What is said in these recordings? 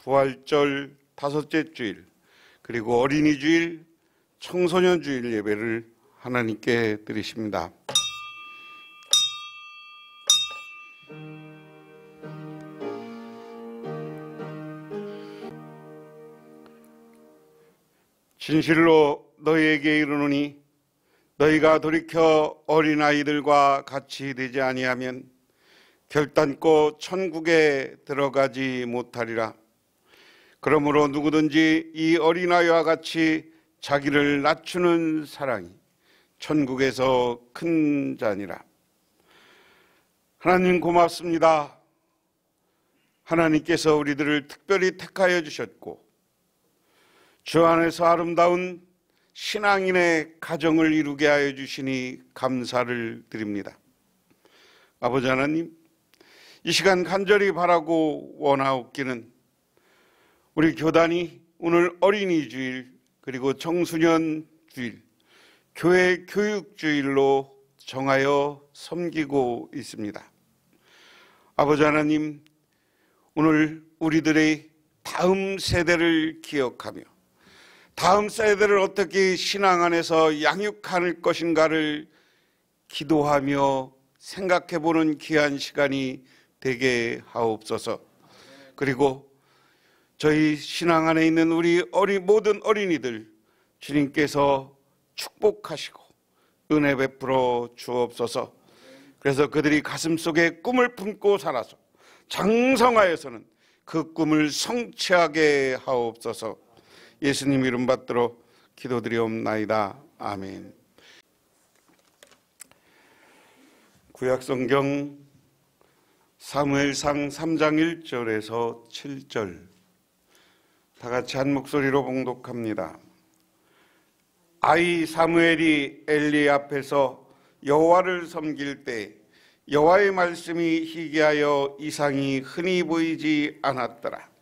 부활절 다섯째 주일, 그리고 어린이 주일, 청소년 주일 예배를 하나님께 드리십니다. 진실로 너희에게 이르노니 너희가 돌이켜 어린아이들과 같이 되지 아니하면 결단코 천국에 들어가지 못하리라. 그러므로 누구든지 이 어린아이와 같이 자기를 낮추는 사랑이 천국에서 큰 자니라. 하나님 고맙습니다. 하나님께서 우리들을 특별히 택하여 주셨고 주 안에서 아름다운 신앙인의 가정을 이루게 하여 주시니 감사를 드립니다. 아버지 하나님, 이 시간 간절히 바라고 원하옵기는 우리 교단이 오늘 어린이 주일 그리고 청소년 주일, 교회 교육 주일로 정하여 섬기고 있습니다. 아버지 하나님, 오늘 우리들의 다음 세대를 기억하며 다음 세대를 어떻게 신앙 안에서 양육할 것인가를 기도하며 생각해보는 귀한 시간이 되게 하옵소서. 그리고 저희 신앙 안에 있는 우리 모든 어린이들 주님께서 축복하시고 은혜 베풀어 주옵소서. 그래서 그들이 가슴속에 꿈을 품고 살아서 장성하여서는 그 꿈을 성취하게 하옵소서. 예수님 이름 받들어 기도드리옵나이다. 아멘. 구약성경 사무엘상 3장 1절에서 7절 다 같이 한 목소리로 봉독합니다. 아이 사무엘이 엘리 앞에서 여호와를 섬길 때 여호와의 말씀이 희귀하여 이상이 흔히 보이지 않았더라.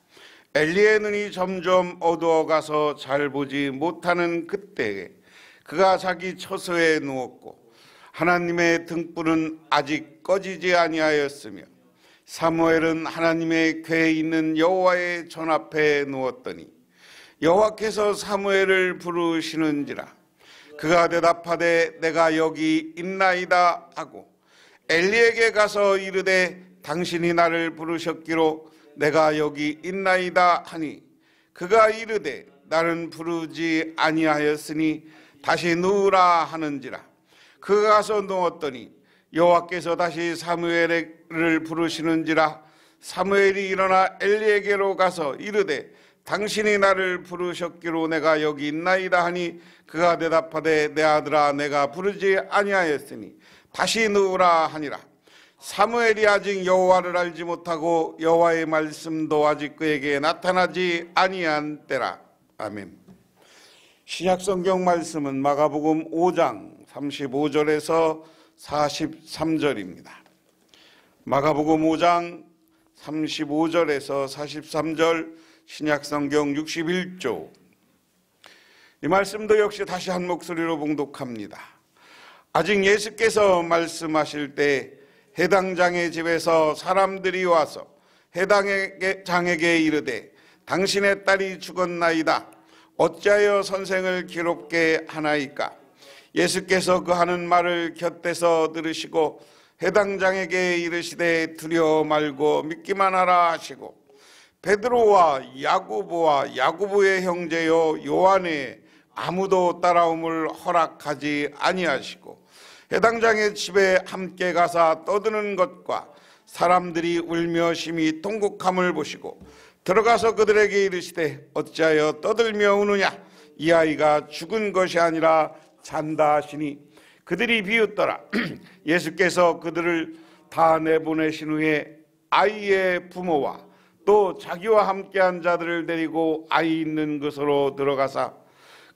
엘리의 눈이 점점 어두워가서 잘 보지 못하는 그때에 그가 자기 처소에 누웠고 하나님의 등불은 아직 꺼지지 아니하였으며 사무엘은 하나님의 궤에 있는 여호와의 전 앞에 누웠더니 여호와께서 사무엘을 부르시는지라. 그가 대답하되 내가 여기 있나이다 하고 엘리에게 가서 이르되 당신이 나를 부르셨기로 내가 여기 있나이다 하니 그가 이르되 나는 부르지 아니하였으니 다시 누우라 하는지라. 그가 가서 누웠더니 여호와께서 다시 사무엘을 부르시는지라. 사무엘이 일어나 엘리에게로 가서 이르되 당신이 나를 부르셨기로 내가 여기 있나이다 하니 그가 대답하되 내 아들아 내가 부르지 아니하였으니 다시 누우라 하니라. 사무엘이 아직 여호와를 알지 못하고 여호와의 말씀도 아직 그에게 나타나지 아니한 때라. 아멘. 신약성경 말씀은 마가복음 5장 35절에서 43절입니다. 마가복음 5장 35절에서 43절, 신약성경 61조. 이 말씀도 역시 다시 한 목소리로 봉독합니다. 아직 예수께서 말씀하실 때 해당 장의 집에서 사람들이 와서 해당 장에게 이르되 당신의 딸이 죽었나이다. 어찌하여 선생을 기롭게 하나이까? 예수께서 그 하는 말을 곁에서 들으시고 해당 장에게 이르시되 두려워 말고 믿기만 하라 하시고 베드로와 야고보와 야고보의 형제요 요한의 아무도 따라옴을 허락하지 아니하시고 해당 장의 집에 함께 가사 떠드는 것과 사람들이 울며 심히 통곡함을 보시고 들어가서 그들에게 이르시되 어찌하여 떠들며 우느냐? 이 아이가 죽은 것이 아니라 잔다 하시니 그들이 비웃더라. 예수께서 그들을 다 내보내신 후에 아이의 부모와 또 자기와 함께한 자들을 데리고 아이 있는 곳으로 들어가사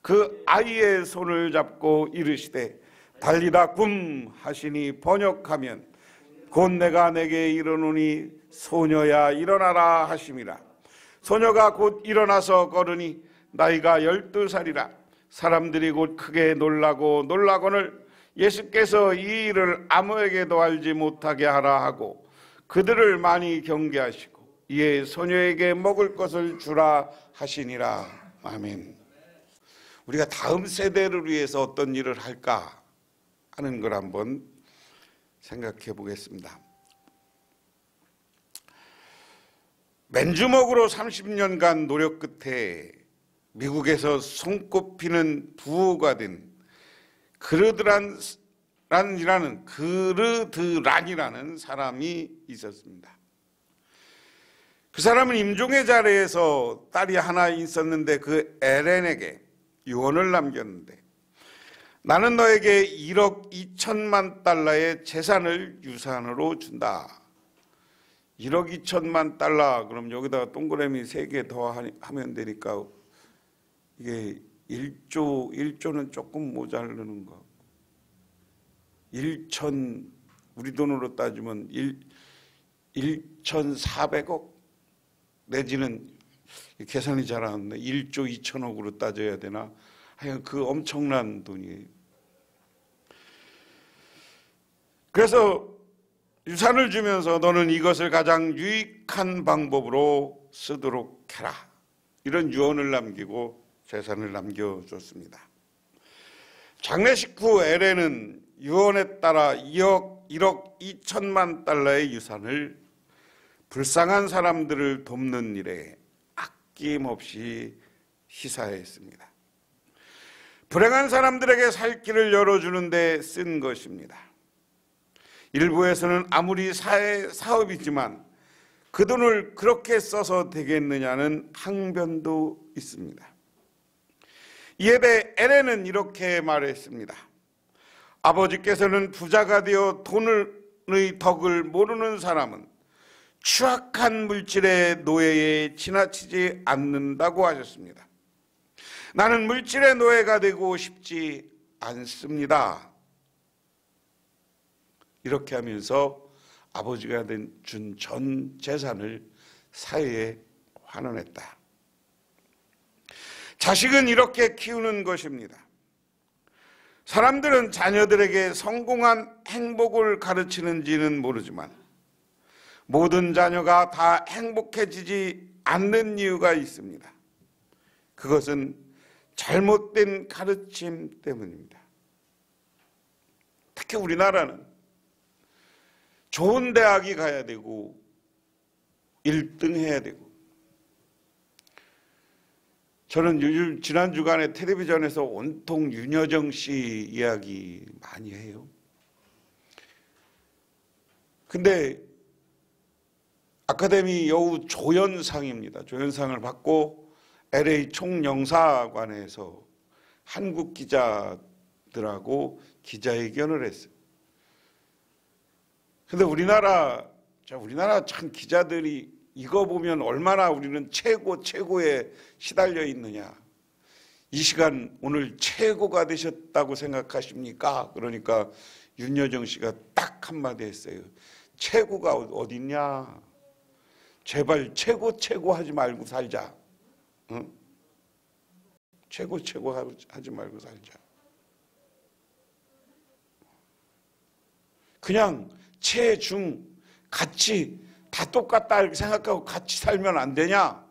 그 아이의 손을 잡고 이르시되 달리다 굼 하시니 번역하면 곧 내가 내게 이르노니 소녀야 일어나라 하심이라. 소녀가 곧 일어나서 걸으니 나이가 12살이라. 사람들이 곧 크게 놀라거늘 예수께서 이 일을 아무에게도 알지 못하게 하라 하고 그들을 많이 경계하시고 이에 소녀에게 먹을 것을 주라 하시니라. 아멘. 우리가 다음 세대를 위해서 어떤 일을 할까 하는 걸 한번 생각해 보겠습니다. 맨주먹으로 30년간 노력 끝에 미국에서 손꼽히는 부호가 된 그르드란이라는 사람이 있었습니다. 그 사람은 임종의 자리에서 딸이 하나 있었는데 그 에렌에게 유언을 남겼는데, 나는 너에게 1억 2천만 달러의 재산을 유산으로 준다. 1억 2천만 달러, 그럼 여기다가 동그라미 3개 더 하면 되니까 이게 1조는 조금 모자르는 거. 우리 돈으로 따지면 1,400억 내지는 계산이 잘 안 돼. 1조 2천억으로 따져야 되나? 하여간 그 엄청난 돈이에요. 그래서 유산을 주면서 너는 이것을 가장 유익한 방법으로 쓰도록 해라. 이런 유언을 남기고 재산을 남겨줬습니다. 장례식 후 에렌은 유언에 따라 1억 2천만 달러의 유산을 불쌍한 사람들을 돕는 일에 아낌없이 희사했습니다. 불행한 사람들에게 살 길을 열어주는 데 쓴 것입니다. 일부에서는 아무리 사업이지만 그 돈을 그렇게 써서 되겠느냐는 항변도 있습니다. 이에 대해 에렌은 이렇게 말했습니다. 아버지께서는 부자가 되어 돈의 덕을 모르는 사람은 추악한 물질의 노예에 지나치지 않는다고 하셨습니다. 나는 물질의 노예가 되고 싶지 않습니다. 이렇게 하면서 아버지가 준 전 재산을 사회에 환원했다. 자식은 이렇게 키우는 것입니다. 사람들은 자녀들에게 성공한 행복을 가르치는지는 모르지만 모든 자녀가 다 행복해지지 않는 이유가 있습니다. 그것은 잘못된 가르침 때문입니다. 특히 우리나라는 좋은 대학이 가야 되고 1등 해야 되고, 저는 요즘 지난 주간에 텔레비전에서 온통 윤여정 씨 이야기 많이 해요. 근데 아카데미 여우 조연상입니다. 조연상을 받고 LA 총영사관에서 한국 기자들하고 기자회견을 했어요. 근데 우리나라 참 기자들이 이거 보면 얼마나 우리는 최고에 시달려 있느냐. 이 시간 오늘 최고가 되셨다고 생각하십니까? 그러니까 윤여정 씨가 딱 한마디 했어요. 최고가 어딨냐. 제발 최고 하지 말고 살자. 응? 최고 하지 말고 살자. 그냥 최중 같이 다 똑같다 이렇게 생각하고 같이 살면 안 되냐?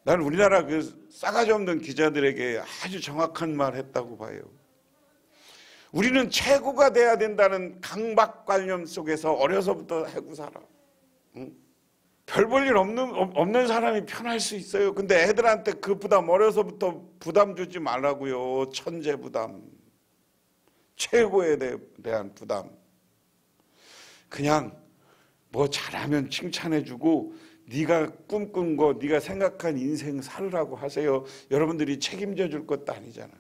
나는 우리나라 그 싸가지 없는 기자들에게 아주 정확한 말 했다고 봐요. 우리는 최고가 돼야 된다는 강박관념 속에서 어려서부터 해고 살아. 응? 별 볼 일 없는 사람이 편할 수 있어요. 근데 애들한테 그 부담 어려서부터 부담 주지 말라고요. 천재 부담, 최고에 대한 부담. 그냥 뭐 잘하면 칭찬해주고 네가 꿈꾼 거, 네가 생각한 인생 살으라고 하세요. 여러분들이 책임져 줄 것도 아니잖아.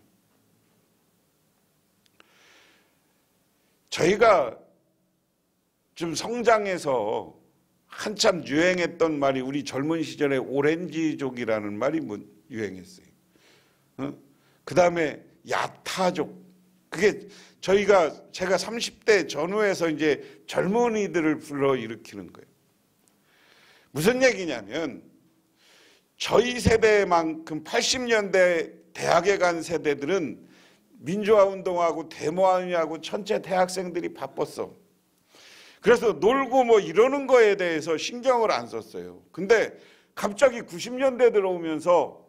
저희가 좀 성장해서 한참 유행했던 말이, 우리 젊은 시절에 오렌지족이라는 말이 유행했어요. 그 다음에 야타족. 그게 제가 30대 전후에서 이제 젊은이들을 불러일으키는 거예요. 무슨 얘기냐면 저희 세대만큼 80년대 대학에 간 세대들은 민주화 운동하고 데모하느냐고 전체 대학생들이 바빴어. 그래서 놀고 뭐 이러는 거에 대해서 신경을 안 썼어요. 근데 갑자기 90년대 들어오면서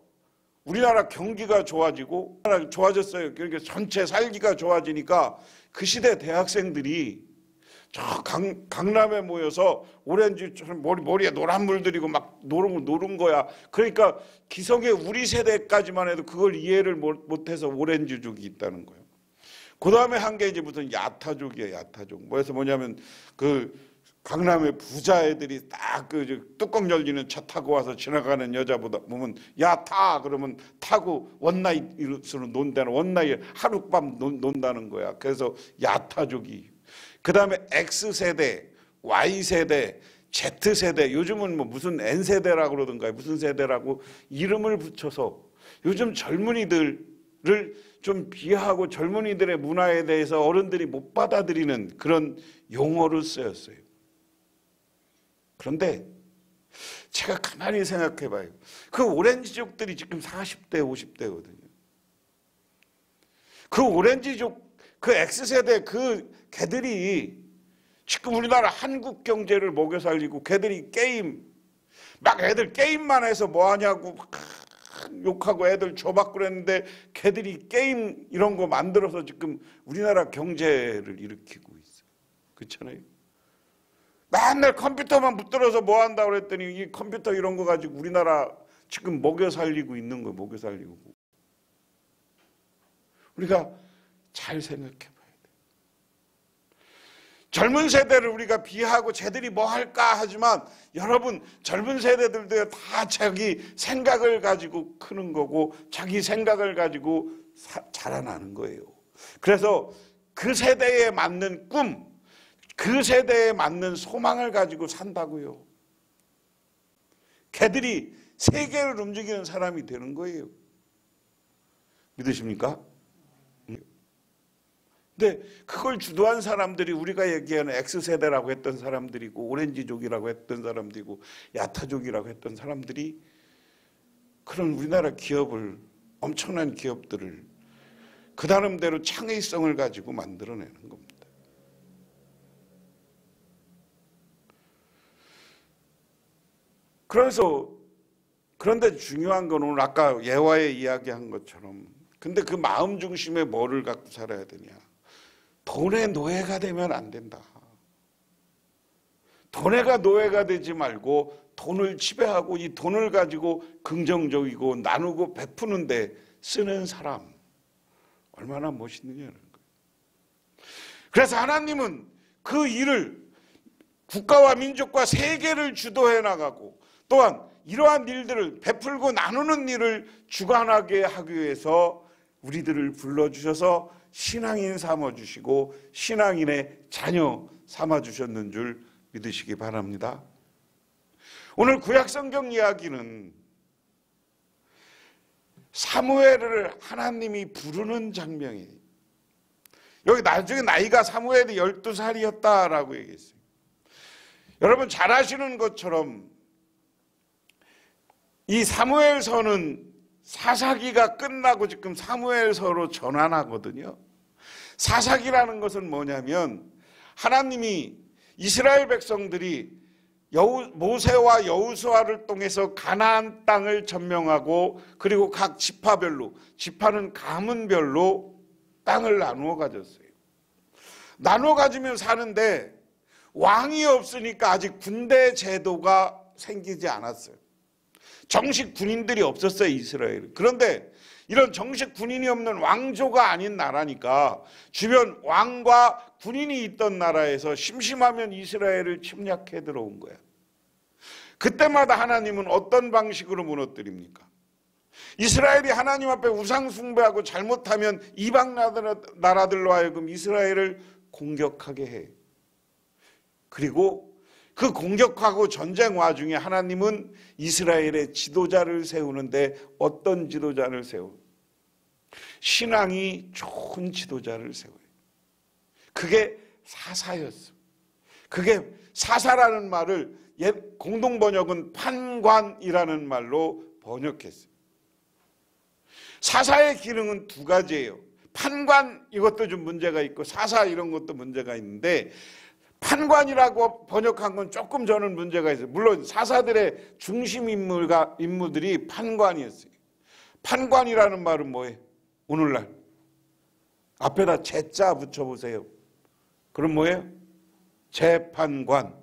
우리나라 경기가 좋아지고 좋아졌어요. 그러니까 전체 살기가 좋아지니까 그 시대 대학생들이 저 강남에 모여서 오렌지처럼 머리에 노란 물 들이고 막 노는 거야. 그러니까 기성의 우리 세대까지만 해도 그걸 이해를 못해서 오렌지족이 있다는 거예요. 그 다음에 한 게 이제 무슨 야타족이에요. 야타족. 뭐냐면 그 강남의 부자 애들이 딱 그 뚜껑 열리는 차 타고 와서 지나가는 여자보다 보면 야 타 그러면 타고 원나잇으로 논다는, 원나잇 하룻밤 논다는 거야. 그래서 야타족이. 그 다음에 X세대, Y세대, Z세대, 요즘은 뭐 무슨 N세대라고 그러던가 무슨 세대라고 이름을 붙여서 요즘 젊은이들을 좀 비하하고 젊은이들의 문화에 대해서 어른들이 못 받아들이는 그런 용어를 쓰였어요. 그런데 제가 가만히 생각해 봐요. 그 오렌지족들이 지금 40대, 50대거든요. 그 오렌지족, 그 X세대 그 걔들이 지금 우리나라 한국 경제를 먹여 살리고 걔들이 게임, 막 애들 게임만 해서 뭐 하냐고 욕하고 애들 줘박 그랬는데 걔들이 게임 이런 거 만들어서 지금 우리나라 경제를 일으키고 있어요. 그렇잖아요. 맨날 컴퓨터만 붙들어서 뭐 한다고 그랬더니 이 컴퓨터 이런 거 가지고 우리나라 지금 먹여 살리고 있는 거예요. 먹여 살리고. 우리가 잘 생각해 봐야 돼요. 젊은 세대를 우리가 비하하고 쟤들이 뭐 할까 하지만 여러분, 젊은 세대들도 다 자기 생각을 가지고 크는 거고 자기 생각을 가지고 자라나는 거예요. 그래서 그 세대에 맞는 꿈, 그 세대에 맞는 소망을 가지고 산다고요. 걔들이 세계를 움직이는 사람이 되는 거예요. 믿으십니까? 근데 그걸 주도한 사람들이 우리가 얘기하는 X세대라고 했던 사람들이고 오렌지족이라고 했던 사람들이고 야타족이라고 했던 사람들이 그런 우리나라 기업을, 엄청난 기업들을 그 나름대로 창의성을 가지고 만들어내는 겁니다. 그런데 중요한 건 오늘 아까 예화에 이야기한 것처럼, 근데 그 마음 중심에 뭐를 갖고 살아야 되냐? 돈의 노예가 되면 안 된다. 돈의 노예가 되지 말고 돈을 지배하고 이 돈을 가지고 긍정적이고 나누고 베푸는데 쓰는 사람, 얼마나 멋있느냐는 거예요. 그래서 하나님은 그 일을 국가와 민족과 세계를 주도해 나가고 또한 이러한 일들을 베풀고 나누는 일을 주관하게 하기 위해서 우리들을 불러주셔서 신앙인 삼아주시고 신앙인의 자녀 삼아주셨는 줄 믿으시기 바랍니다. 오늘 구약성경 이야기는 사무엘을 하나님이 부르는 장면이에요. 여기 나중에 나이가 사무엘이 12살이었다라고 얘기했어요. 여러분 잘 아시는 것처럼 이 사무엘서는 사사기가 끝나고 지금 사무엘서로 전환하거든요. 사사기라는 것은 뭐냐면 하나님이 이스라엘 백성들이 모세와 여호수아를 통해서 가나안 땅을 점령하고 그리고 각 지파별로, 지파는 가문별로 땅을 나누어 가졌어요. 나누어 가지면 사는데 왕이 없으니까 아직 군대 제도가 생기지 않았어요. 정식 군인들이 없었어요, 이스라엘은. 그런데 이런 정식 군인이 없는 왕조가 아닌 나라니까 주변 왕과 군인이 있던 나라에서 심심하면 이스라엘을 침략해 들어온 거야. 그때마다 하나님은 어떤 방식으로 무너뜨립니까? 이스라엘이 하나님 앞에 우상 숭배하고 잘못하면 이방 나라들로 하여금 이스라엘을 공격하게 해. 그리고 그 공격하고 전쟁 와중에 하나님은 이스라엘의 지도자를 세우는데 어떤 지도자를 세워요? 신앙이 좋은 지도자를 세워요. 그게 사사였어. 그게 사사라는 말을 공동 번역은 판관이라는 말로 번역했어요. 사사의 기능은 두 가지예요. 판관 이것도 좀 문제가 있고 사사 이런 것도 문제가 있는데 판관이라고 번역한 건 조금 저는 문제가 있어요. 물론 사사들의 중심 인물들이 판관이었어요. 판관이라는 말은 뭐예요? 오늘날 앞에다 제자 붙여보세요. 그럼 뭐예요? 재판관.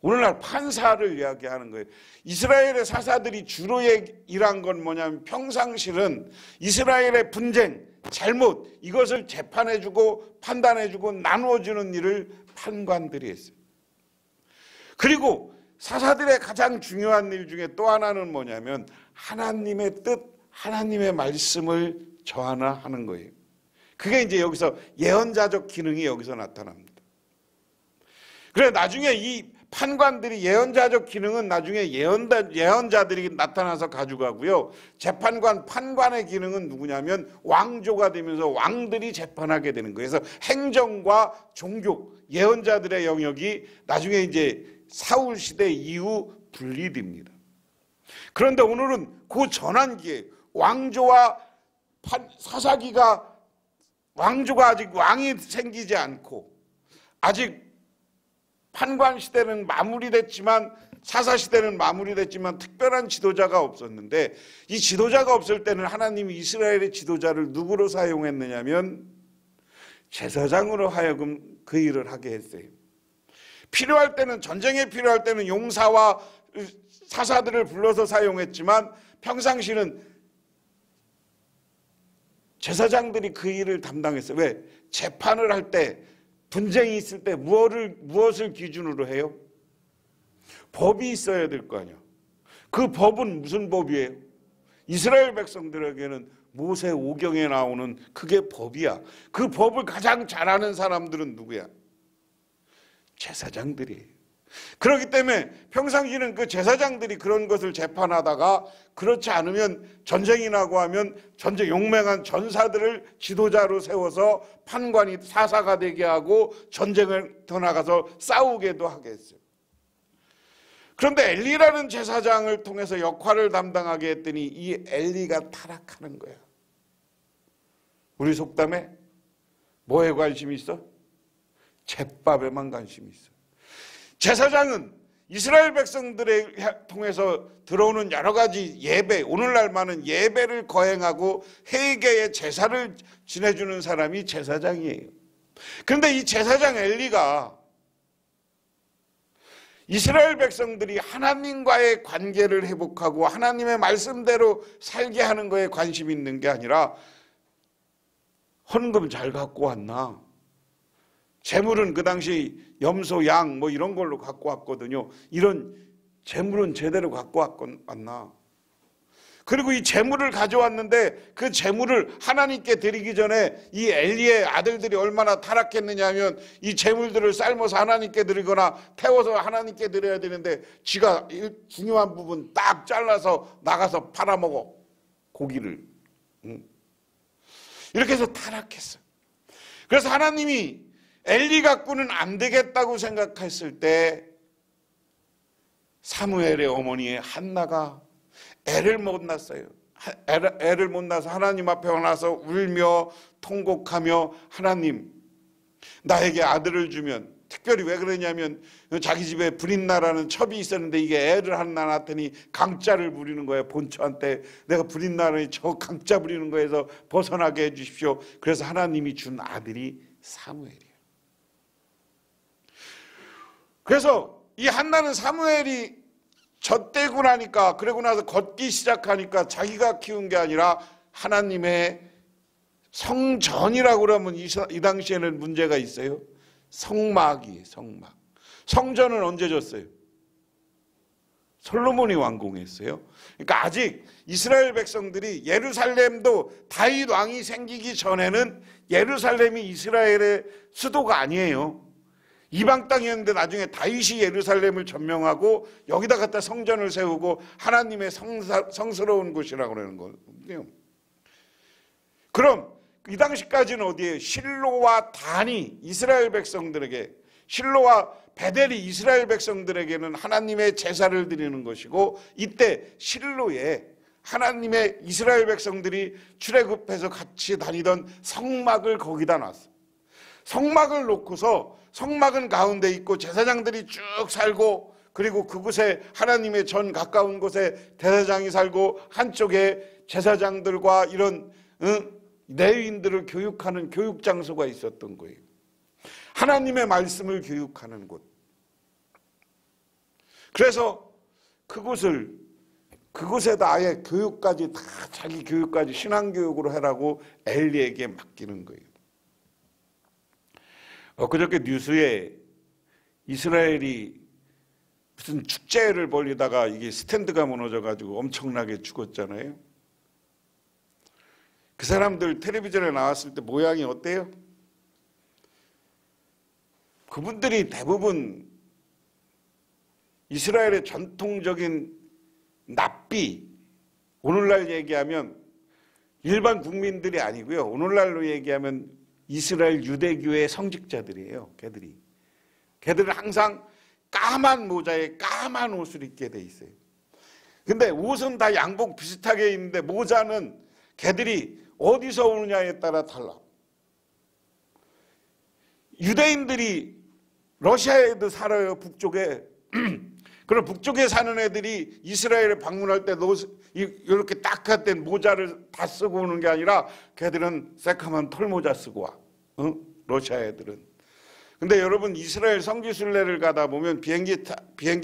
오늘날 판사를 이야기하는 거예요. 이스라엘의 사사들이 주로 일한 건 뭐냐면 평상실은 이스라엘의 분쟁, 잘못 이것을 재판해주고 판단해주고 나누어주는 일을 판관들이 했어요. 그리고 사사들의 가장 중요한 일 중에 또 하나는 뭐냐면 하나님의 뜻, 하나님의 말씀을 전하는 거예요. 그게 이제 여기서 예언자적 기능이 여기서 나타납니다. 그래 나중에 이 판관들이 예언자적 기능은 나중에 예언자들이 나타나서 가져가고요. 재판관, 판관의 기능은 누구냐면 왕조가 되면서 왕들이 재판하게 되는 거예요. 그래서 행정과 종교, 예언자들의 영역이 나중에 이제 사울 시대 이후 분리됩니다. 그런데 오늘은 그 전환기에 왕조와 왕조가 아직 왕이 생기지 않고 아직 판관 시대는 마무리됐지만 사사 시대는 마무리됐지만 특별한 지도자가 없었는데 이 지도자가 없을 때는 하나님이 이스라엘의 지도자를 누구로 사용했느냐면 제사장으로 하여금 그 일을 하게 했어요. 필요할 때는 전쟁에 필요할 때는 용사와 사사들을 불러서 사용했지만 평상시는 제사장들이 그 일을 담당했어요. 왜? 재판을 할 때 분쟁이 있을 때 무엇을 기준으로 해요? 법이 있어야 될 거 아니야. 그 법은 무슨 법이에요? 이스라엘 백성들에게는 모세 오경에 나오는 그게 법이야. 그 법을 가장 잘 아는 사람들은 누구야? 제사장들이에요. 그렇기 때문에 평상시는 그 제사장들이 그런 것을 재판하다가 그렇지 않으면 전쟁이 나고 하면 전쟁 용맹한 전사들을 지도자로 세워서 판관이 사사가 되게 하고 전쟁을 더 나가서 싸우게도 하게 했어요. 그런데 엘리라는 제사장을 통해서 역할을 담당하게 했더니 이 엘리가 타락하는 거야. 우리 속담에 뭐에 관심이 있어? 잿밥에만 관심이 있어. 제사장은 이스라엘 백성들을 통해서 들어오는 여러 가지 예배, 오늘날 많은 예배를 거행하고 회개의 제사를 지내주는 사람이 제사장이에요. 그런데 이 제사장 엘리가 이스라엘 백성들이 하나님과의 관계를 회복하고 하나님의 말씀대로 살게 하는 거에 관심이 있는 게 아니라 헌금 잘 갖고 왔나? 재물은 그 당시 염소, 양 뭐 이런 걸로 갖고 왔거든요. 이런 재물은 제대로 갖고 왔나? 그리고 이 재물을 가져왔는데 그 재물을 하나님께 드리기 전에 이 엘리의 아들들이 얼마나 타락했느냐 하면 이 재물들을 삶아서 하나님께 드리거나 태워서 하나님께 드려야 되는데 지가 중요한 부분 딱 잘라서 나가서 팔아먹어. 고기를. 이렇게 해서 타락했어. 그래서 하나님이 엘리 갖고는 안 되겠다고 생각했을 때 사무엘의 어머니 한나가 애를 못 낳았어요. 애를 못 낳아서 하나님 앞에 와서 울며 통곡하며 하나님 나에게 아들을 주면 특별히 왜 그러냐면 자기 집에 브릿나라는 첩이 있었는데 이게 애를 하나 낳았더니 강짜를 부리는 거예요. 본처한테 내가 브릿나라니 저 강짜 부리는 거에서 벗어나게 해 주십시오. 그래서 하나님이 준 아들이 사무엘이에요. 그래서 이 한나는 사무엘이 젖대고 나니까 그러고 나서 걷기 시작하니까 자기가 키운 게 아니라 하나님의 성전이라고 그러면 이 당시에는 문제가 있어요. 성막이에요. 성막. 성전은 언제 졌어요? 솔로몬이 완공했어요. 그러니까 아직 이스라엘 백성들이 예루살렘도 다윗 왕이 생기기 전에는 예루살렘이 이스라엘의 수도가 아니에요. 이방 땅이었는데 나중에 다윗이 예루살렘을 점령하고 여기다 갖다 성전을 세우고 하나님의 성스러운 곳이라고 그러는 거예요. 그럼 이 당시까지는 어디에요? 실로와 단이 이스라엘 백성들에게, 실로와 베델이 이스라엘 백성들에게는 하나님의 제사를 드리는 것이고, 이때 실로에 하나님의 이스라엘 백성들이 출애굽해서 같이 다니던 성막을 거기다 놨어. 성막을 놓고서 성막은 가운데 있고 제사장들이 쭉 살고, 그리고 그곳에 하나님의 전 가까운 곳에 대제사장이 살고, 한쪽에 제사장들과 이런 레위인들을 교육하는 교육 장소가 있었던 거예요. 하나님의 말씀을 교육하는 곳. 그래서 그곳에다 아예 교육까지 다 자기 교육까지 신앙교육으로 하라고 엘리에게 맡기는 거예요. 그저께 뉴스에 이스라엘이 무슨 축제를 벌리다가 이게 스탠드가 무너져가지고 엄청나게 죽었잖아요. 그 사람들 텔레비전에 나왔을 때 모양이 어때요? 그분들이 대부분 이스라엘의 전통적인 납비, 오늘날 얘기하면 일반 국민들이 아니고요. 오늘날로 얘기하면 이스라엘 유대교의 성직자들이에요. 걔들은 항상 까만 모자에 까만 옷을 입게 돼 있어요. 근데 옷은 다 양복 비슷하게 입는데 모자는 걔들이 어디서 오느냐에 따라 달라. 유대인들이 러시아에도 살아요, 북쪽에. 그럼 북쪽에 사는 애들이 이스라엘에 방문할 때 이렇게 딱한 모자를 다 쓰고 오는 게 아니라 걔들은 새카만 털모자 쓰고 와. 러시아 애들은. 근데 여러분 이스라엘 성지순례를 가다 보면 비행기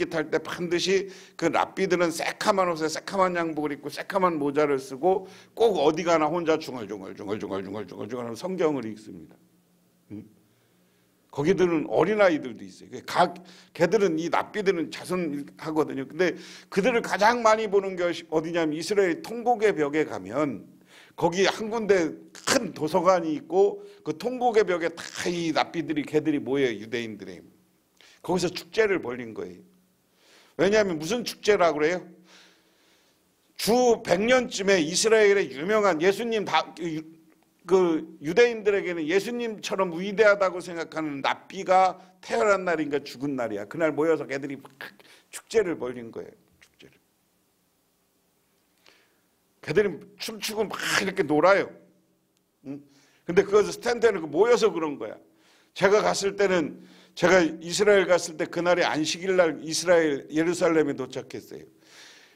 탈 때 반드시 그 랍비들은 새카만 옷에 새카만 양복을 입고 새카만 모자를 쓰고 꼭 어디 가나 혼자 중얼중얼 성경을 읽습니다. 거기들은 어린아이들도 있어요. 걔들은 이 납비들은 자선하거든요. 근데 그들을 가장 많이 보는 게 어디냐면 이스라엘 통곡의 벽에 가면 거기 한 군데 큰 도서관이 있고 그 통곡의 벽에 다 이 납비들이 걔들이 모여요. 유대인들이. 거기서 축제를 벌린 거예요. 왜냐하면 무슨 축제라고 그래요? 주 100년쯤에 이스라엘의 유명한 예수님 그 유대인들에게는 예수님처럼 위대하다고 생각하는 납비가 태어난 날인가 죽은 날이야. 그날 모여서 걔들이 축제를 벌린 거예요. 축제를. 걔들이 춤추고 막 이렇게 놀아요. 근데 그것을 스탠드에 모여서 그런 거야. 제가 이스라엘 갔을 때 그날이 안식일 날 이스라엘 예루살렘에 도착했어요.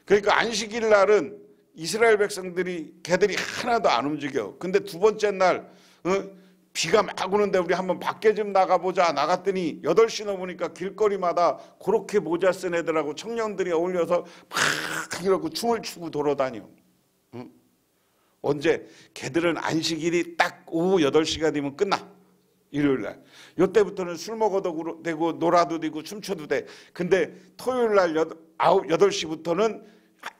그러니까 안식일 날은 이스라엘 백성들이 걔들이 하나도 안 움직여. 근데 두 번째 날 비가 막 오는데 우리 한번 밖에 좀 나가보자. 나갔더니 8시 넘으니까 길거리마다 그렇게 모자 쓴 애들하고 청년들이 어울려서 막 이러고 춤을 추고 돌아다녀. 언제? 걔들은 안식일이 딱 오후 8시가 되면 끝나. 일요일 날. 이때부터는 술 먹어도 되고 놀아도 되고 춤춰도 돼. 근데 토요일 날 8시부터는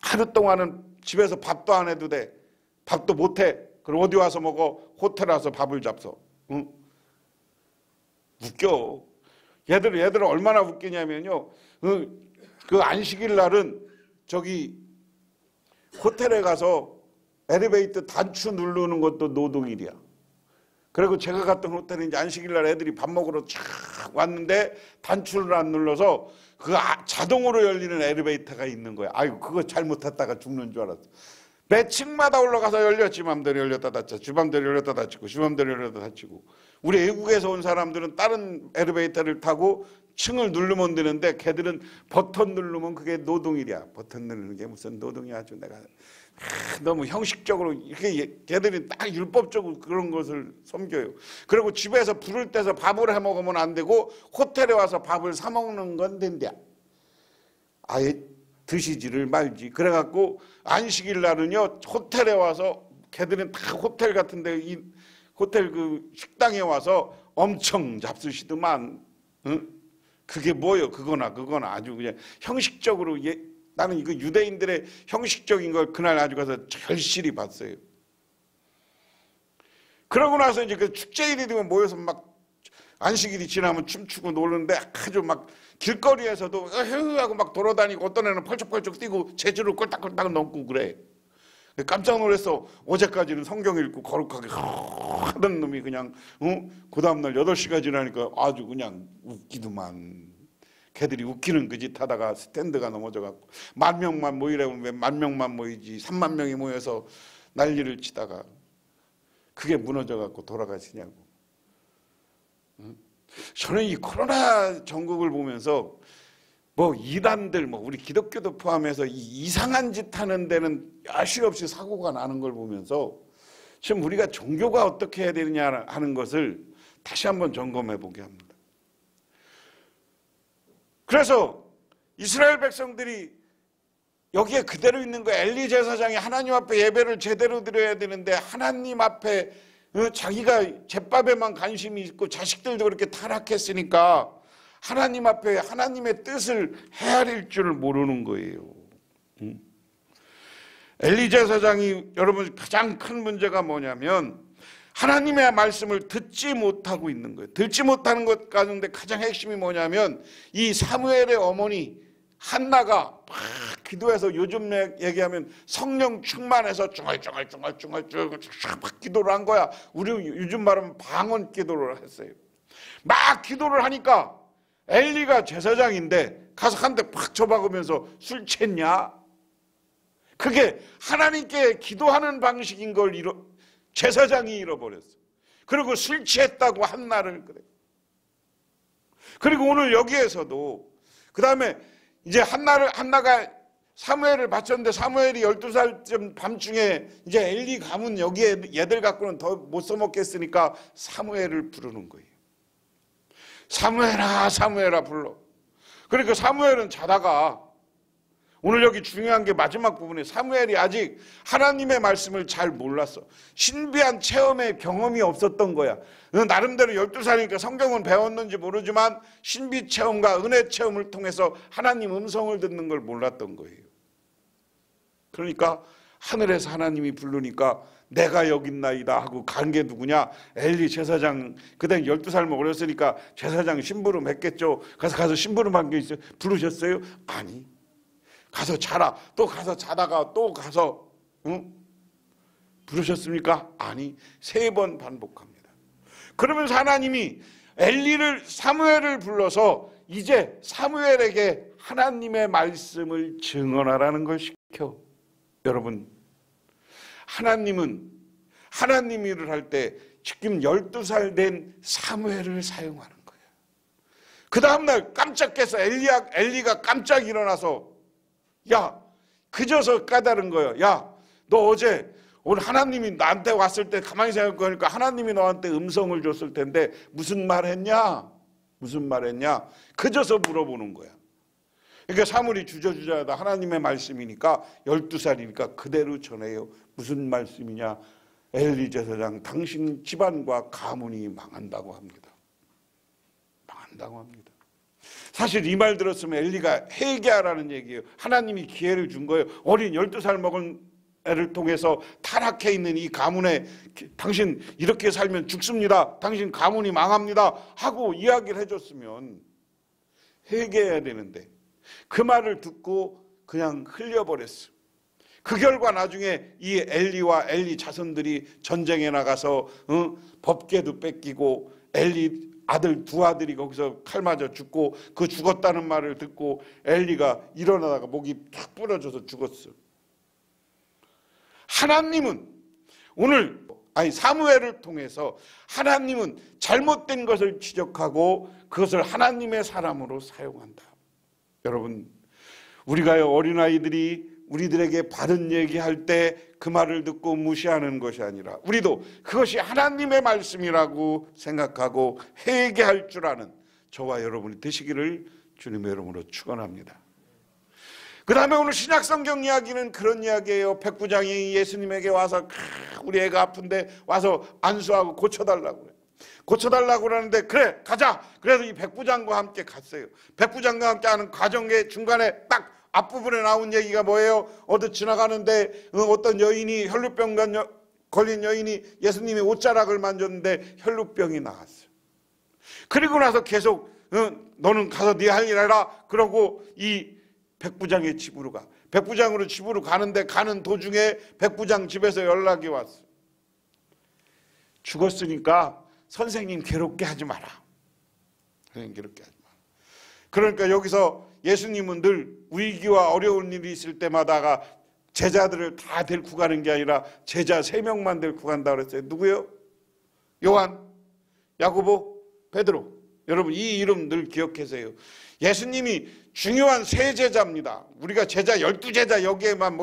하루 동안은 집에서 밥도 안 해도 돼. 밥도 못 해. 그럼 어디 와서 먹어? 호텔 와서 밥을 잡숴. 웃겨. 얘들 얼마나 웃기냐면요. 그 안식일 날은 저기 호텔에 가서 엘리베이터 단추 누르는 것도 노동일이야. 그리고 제가 갔던 호텔은 이제 안식일 날 애들이 밥 먹으러 쫙 왔는데 단추를 안 눌러서 그 자동으로 열리는 엘리베이터가 있는 거야. 아이고 그거 잘못했다가 죽는 줄 알았어. 매 층마다 올라가서 열렸지. 맘대로 열렸다 닫자. 주맘대로 열렸다 닫히고 주맘대로 열렸다 닫히고. 우리 외국에서 온 사람들은 다른 엘리베이터를 타고 층을 누르면 되는데 걔들은 버튼 누르면 그게 노동일이야. 버튼 누르는 게 무슨 노동이야. 아주 내가 너무 형식적으로 이렇게 걔들이 딱 율법적으로 그런 것을 섬겨요. 그리고 집에서 불을 떼서 밥을 해 먹으면 안 되고 호텔에 와서 밥을 사 먹는 건 된대. 아예 드시지를 말지. 그래갖고 안식일 날은요 호텔에 와서 걔들은 다 호텔 같은데 이 호텔 그 식당에 와서 엄청 잡수시더만. 그게 뭐요? 그거나 아주 그냥 형식적으로. 나는 이거 유대인들의 형식적인 걸 그날 아주 가서 절실히 봤어요. 그러고 나서 이제 그 축제일이 되면 모여서 막 안식일이 지나면 춤추고 노는데 아주 막 길거리에서도 하고 막 돌아다니고 어떤 애는 펄쩍펄쩍 뛰고 재주를 꼴딱꼴딱 넘고 그래. 깜짝 놀랐어. 어제까지는 성경 읽고 거룩하게 하던 놈이 그냥 그 다음날 8시가 지나니까 아주 그냥 웃기더만. 걔들이 웃기는 그 짓 하다가 스탠드가 넘어져갖고 10,000명만 모이라면 왜 10,000명만 모이지 30,000명이 모여서 난리를 치다가 그게 무너져갖고 돌아가시냐고. 저는 이 코로나 전국을 보면서 뭐 이단들, 뭐 우리 기독교도 포함해서 이 이상한 짓 하는 데는 야실 없이 사고가 나는 걸 보면서 지금 우리가 종교가 어떻게 해야 되느냐 하는 것을 다시 한번 점검해 보게 합니다. 그래서 이스라엘 백성들이 여기에 그대로 있는 거예요. 엘리 제사장이 하나님 앞에 예배를 제대로 드려야 되는데 하나님 앞에 자기가 제밥에만 관심이 있고 자식들도 그렇게 타락했으니까 하나님 앞에 하나님의 뜻을 헤아릴 줄 모르는 거예요. 엘리 제사장이 여러분 가장 큰 문제가 뭐냐면 하나님의 말씀을 듣지 못하고 있는 거예요. 듣지 못하는 것 가운데 가장 핵심이 뭐냐면 이 사무엘의 어머니 한나가 막 기도해서 요즘 얘기하면 성령 충만해서 중얼중얼 막 기도를 한 거야. 우리 요즘 말하면 방언 기도를 했어요. 막 기도를 하니까 엘리가 제사장인데 가서 한 대 팍 쳐박으면서 술 챘냐? 그게 하나님께 기도하는 방식인 걸 제사장이 잃어버렸어. 그리고 술 취했다고 한나를 그래. 그리고 오늘 여기에서도 그 다음에 이제 한나가 사무엘을 바쳤는데 사무엘이 12살쯤 밤중에 이제 엘리 가문 여기에 얘들 갖고는 더 못 써먹겠으니까 사무엘을 부르는 거예요. 사무엘아 사무엘아 불러. 그러니까 사무엘은 자다가 오늘 여기 중요한 게 마지막 부분에 사무엘이 아직 하나님의 말씀을 잘 몰랐어. 신비한 체험의 경험이 없었던 거야. 나름대로 12살이니까 성경은 배웠는지 모르지만 신비 체험과 은혜 체험을 통해서 하나님 음성을 듣는 걸 몰랐던 거예요. 그러니까 하늘에서 하나님이 부르니까 내가 여기 있나이다 하고 간 게 누구냐? 엘리 제사장. 그때 12살 어렸으니까 제사장 심부름 했겠죠. 가서 심부름 한 게 있어요. 부르셨어요? 아니. 가서 자라. 또 가서 자다가 또 가서 부르셨습니까? 아니. 3번 반복합니다. 그러면서 하나님이 사무엘을 불러서 이제 사무엘에게 하나님의 말씀을 증언하라는 걸 시켜. 여러분, 하나님은 하나님 일을 할 때 지금 12살 된 사무엘을 사용하는 거예요. 그 다음날 깜짝 깨서 엘리가 깜짝 일어나서 야, 그저서 까다른 거예요. 야, 너 어제 오늘 하나님이 나한테 왔을 때 가만히 생각해보니까 하나님이 너한테 음성을 줬을 텐데 무슨 말 했냐? 무슨 말 했냐? 그저서 물어보는 거야. 그러니까 사무엘이 주저주저하다 하나님의 말씀이니까 12살이니까 그대로 전해요. 무슨 말씀이냐? 엘리 제사장 당신 집안과 가문이 망한다고 합니다. 망한다고 합니다. 사실 이 말 들었으면 엘리가 회개하라는 얘기예요. 하나님이 기회를 준 거예요. 어린 12살 먹은 애를 통해서 타락해 있는 이 가문에 당신 이렇게 살면 죽습니다. 당신 가문이 망합니다. 하고 이야기를 해줬으면 회개해야 되는데 그 말을 듣고 그냥 흘려버렸어. 그 결과 나중에 이 엘리와 엘리 자손들이 전쟁에 나가서 법궤도 뺏기고 엘리 아들 두 아들이 거기서 칼 맞아 죽고 그 죽었다는 말을 듣고 엘리가 일어나다가 목이 탁 부러져서 죽었어. 하나님은 사무엘을 통해서 하나님은 잘못된 것을 지적하고 그것을 하나님의 사람으로 사용한다. 여러분, 우리가요 어린아이들이 우리들에게 바른 얘기할 때 그 말을 듣고 무시하는 것이 아니라 우리도 그것이 하나님의 말씀이라고 생각하고 회개할 줄 아는 저와 여러분이 되시기를 주님의 이름으로 축원합니다. 그 다음에 오늘 신약성경 이야기는 그런 이야기예요. 백부장이 예수님에게 와서 우리 애가 아픈데 와서 안수하고 고쳐달라고 그래요. 고쳐달라고 그러는데 그래 가자. 그래서 이 백부장과 함께 갔어요. 백부장과 함께 하는 과정의 중간에 딱 앞부분에 나온 얘기가 뭐예요? 어디 지나가는데 어떤 여인이 혈루병 걸린 여인이 예수님의 옷자락을 만졌는데 혈루병이 나왔어요. 그리고 나서 계속 너는 가서 네 할 일 해라. 그러고 이 백부장의 집으로 가. 백부장으로 집으로 가는데 가는 도중에 백부장 집에서 연락이 왔어. 죽었으니까 선생님 괴롭게 하지 마라. 선생님 괴롭게 하지 마라. 그러니까 여기서 예수님은 늘 위기와 어려운 일이 있을 때마다가 제자들을 다 데리고 가는 게 아니라 제자 3명만 데리고 간다고 그랬어요. 누구요? 요한, 야고보, 베드로. 여러분 이 이름 늘 기억하세요. 예수님이 중요한 세 제자입니다. 우리가 제자 12제자 여기에만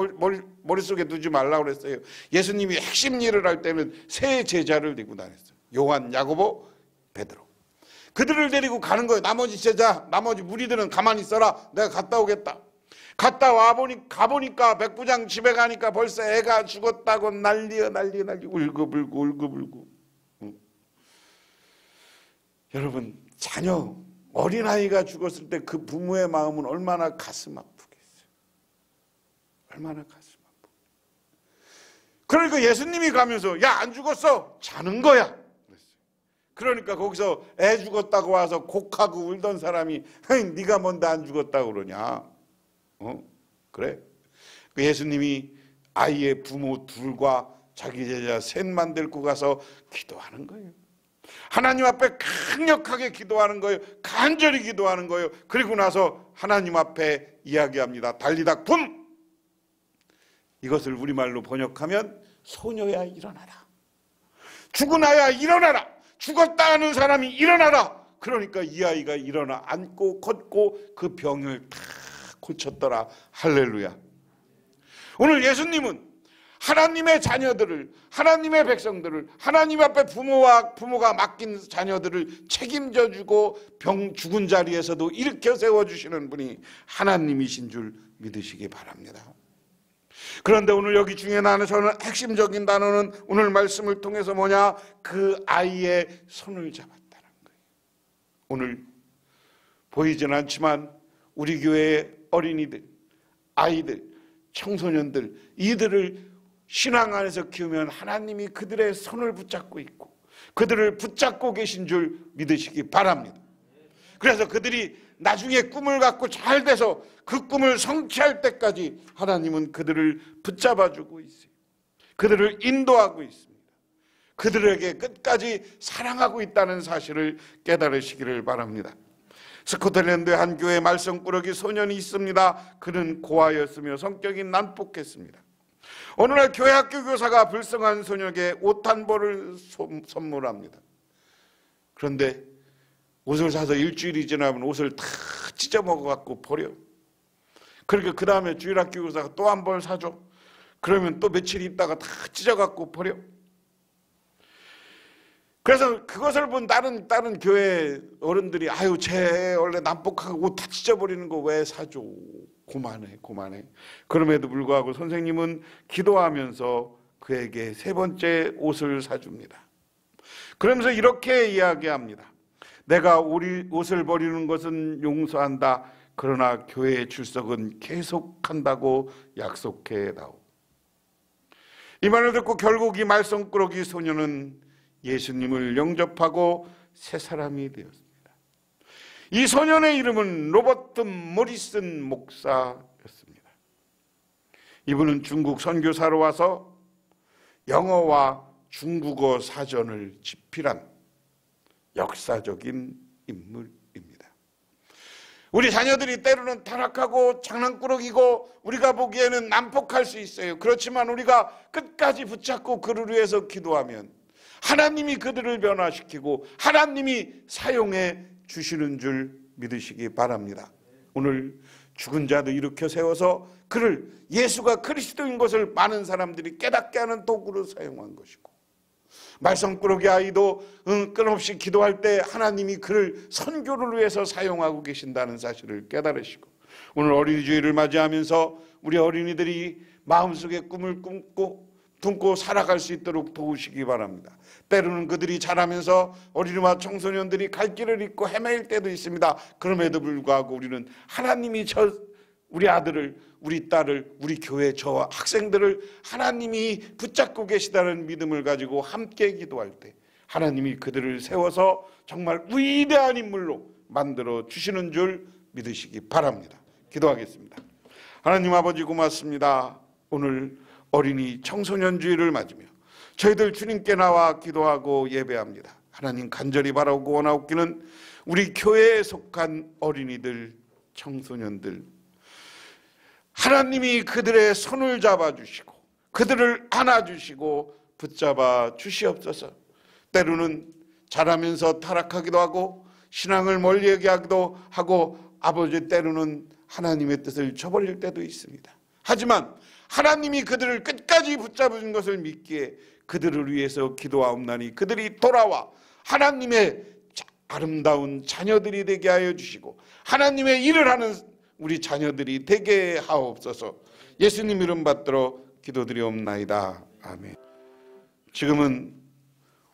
머릿속에 두지 말라고 그랬어요. 예수님이 핵심 일을 할 때는 세 제자를 데리고 다녔어요. 요한, 야고보, 베드로. 그들을 데리고 가는 거예요. 나머지 제자, 나머지 무리들은 가만히 있어라. 내가 갔다 오겠다. 갔다 가보니까 백부장 집에 가니까 벌써 애가 죽었다고 난리 울고불고. 여러분 자녀 어린아이가 죽었을 때 그 부모의 마음은 얼마나 가슴 아프겠어요. 얼마나 가슴 아프겠어요. 그러니까 예수님이 가면서 야, 안 죽었어. 자는 거야. 그러니까 거기서 애 죽었다고 와서 곡하고 울던 사람이 네가 뭔데 안 죽었다고 그러냐. 그래. 예수님이 아이의 부모 둘과 자기 제자 셋만 데리고 가서 기도하는 거예요. 하나님 앞에 강력하게 기도하는 거예요. 간절히 기도하는 거예요. 그리고 나서 하나님 앞에 이야기합니다. 달리다 굼! 이것을 우리말로 번역하면 소녀야 일어나라. 죽은 아야 일어나라. 죽었다 하는 사람이 일어나라. 그러니까 이 아이가 일어나 앉고 걷고 그 병을 다 고쳤더라. 할렐루야. 오늘 예수님은 하나님의 자녀들을, 하나님의 백성들을, 하나님 앞에 부모가 맡긴 자녀들을 책임져 주고 죽은 자리에서도 일으켜 세워주시는 분이 하나님이신 줄 믿으시기 바랍니다. 그런데 오늘 여기 중에 저는 핵심적인 단어는 오늘 말씀을 통해서 뭐냐? 그 아이의 손을 잡았다는 거예요. 오늘 보이진 않지만 우리 교회의 어린이들, 아이들, 청소년들, 이들을 신앙 안에서 키우면 하나님이 그들의 손을 붙잡고 있고 그들을 붙잡고 계신 줄 믿으시기 바랍니다. 그래서 그들이 나중에 꿈을 갖고 잘 돼서 그 꿈을 성취할 때까지 하나님은 그들을 붙잡아주고 있어요. 그들을 인도하고 있습니다. 그들에게 끝까지 사랑하고 있다는 사실을 깨달으시기를 바랍니다. 스코틀랜드의 한 교회 말썽꾸러기 소년이 있습니다. 그는 고아였으며 성격이 난폭했습니다. 어느 날 교회 학교 교사가 불쌍한 소년에게 옷 한 벌을 선물합니다. 그런데 옷을 사서 일주일이 지나면 옷을 다 찢어먹어갖고 버려. 그러니까 그 다음에 주일학교 교사가 또 한 벌 사줘. 그러면 또 며칠 있다가 다 찢어갖고 버려. 그래서 그것을 본 다른 교회 어른들이 아유 쟤 원래 난폭하고 옷 다 찢어버리는 거 왜 사줘. 고만해. 그럼에도 불구하고 선생님은 기도하면서 그에게 세 번째 옷을 사줍니다. 그러면서 이렇게 이야기합니다. 내가 옷을 버리는 것은 용서한다. 그러나 교회 출석은 계속한다고 약속해다오. 이 말을 듣고 결국 이 말썽꾸러기 소녀는 예수님을 영접하고 새 사람이 되었습니다. 이 소년의 이름은 로버트 모리슨 목사였습니다. 이분은 중국 선교사로 와서 영어와 중국어 사전을 집필한 역사적인 인물입니다. 우리 자녀들이 때로는 타락하고 장난꾸러기고 우리가 보기에는 난폭할 수 있어요. 그렇지만 우리가 끝까지 붙잡고 그를 위해서 기도하면 하나님이 그들을 변화시키고 하나님이 사용해 주시는 줄 믿으시기 바랍니다. 오늘 죽은 자도 일으켜 세워서 그를 예수가 그리스도인 것을 많은 사람들이 깨닫게 하는 도구로 사용한 것이고, 말썽꾸러기 아이도 끊임없이 기도할 때 하나님이 그를 선교를 위해서 사용하고 계신다는 사실을 깨달으시고, 오늘 어린이 주일을 맞이하면서 우리 어린이들이 마음속에 꿈을 품고 살아갈 수 있도록 도우시기 바랍니다. 때로는 그들이 자라면서 어린이와 청소년들이 갈 길을 잃고 헤매일 때도 있습니다. 그럼에도 불구하고 우리는 하나님이 우리 아들을, 우리 딸을, 우리 교회 저와 학생들을 하나님이 붙잡고 계시다는 믿음을 가지고 함께 기도할 때 하나님이 그들을 세워서 정말 위대한 인물로 만들어 주시는 줄 믿으시기 바랍니다. 기도하겠습니다. 하나님 아버지 고맙습니다. 오늘 어린이 청소년 주일을 맞으며 저희들 주님께 나와 기도하고 예배합니다. 하나님 간절히 바라고 원하옵기는 우리 교회에 속한 어린이들, 청소년들, 하나님이 그들의 손을 잡아주시고 그들을 안아주시고 붙잡아 주시옵소서. 때로는 자라면서 타락하기도 하고 신앙을 멀리 얘기하기도 하고 아버지 때로는 하나님의 뜻을 저버릴 때도 있습니다. 하지만 하나님이 그들을 끝까지 붙잡은 것을 믿기에 그들을 위해서 기도하옵나니 그들이 돌아와 하나님의 아름다운 자녀들이 되게 하여 주시고 하나님의 일을 하는 우리 자녀들이 되게 하옵소서. 예수님 이름 받들어 기도드리옵나이다. 아멘. 지금은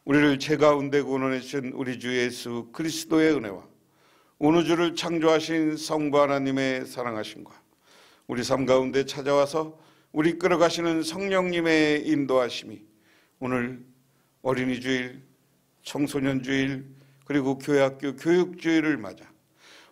우리를 죄 가운데 구원해 주신 우리 주 예수 그리스도의 은혜와 온 우주를 창조하신 성부 하나님의 사랑하심과 우리 삶 가운데 찾아와서 우리 끌어가시는 성령님의 인도하심이 오늘 어린이 주일, 청소년 주일, 그리고 교회학교 교육주일을 맞아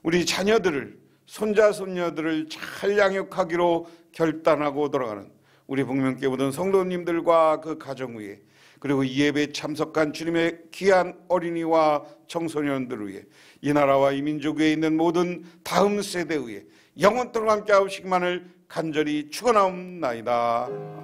우리 자녀들을, 손자 손녀들을 잘 양육하기로 결단하고 돌아가는 우리 복명교회 모든 성도님들과 그 가정 위에, 그리고 이 예배에 참석한 주님의 귀한 어린이와 청소년들을 위해, 이 나라와 이 민족 위에 있는 모든 다음 세대 위에 영원토록 함께 하시기만을 간절히 축원하옵나이다.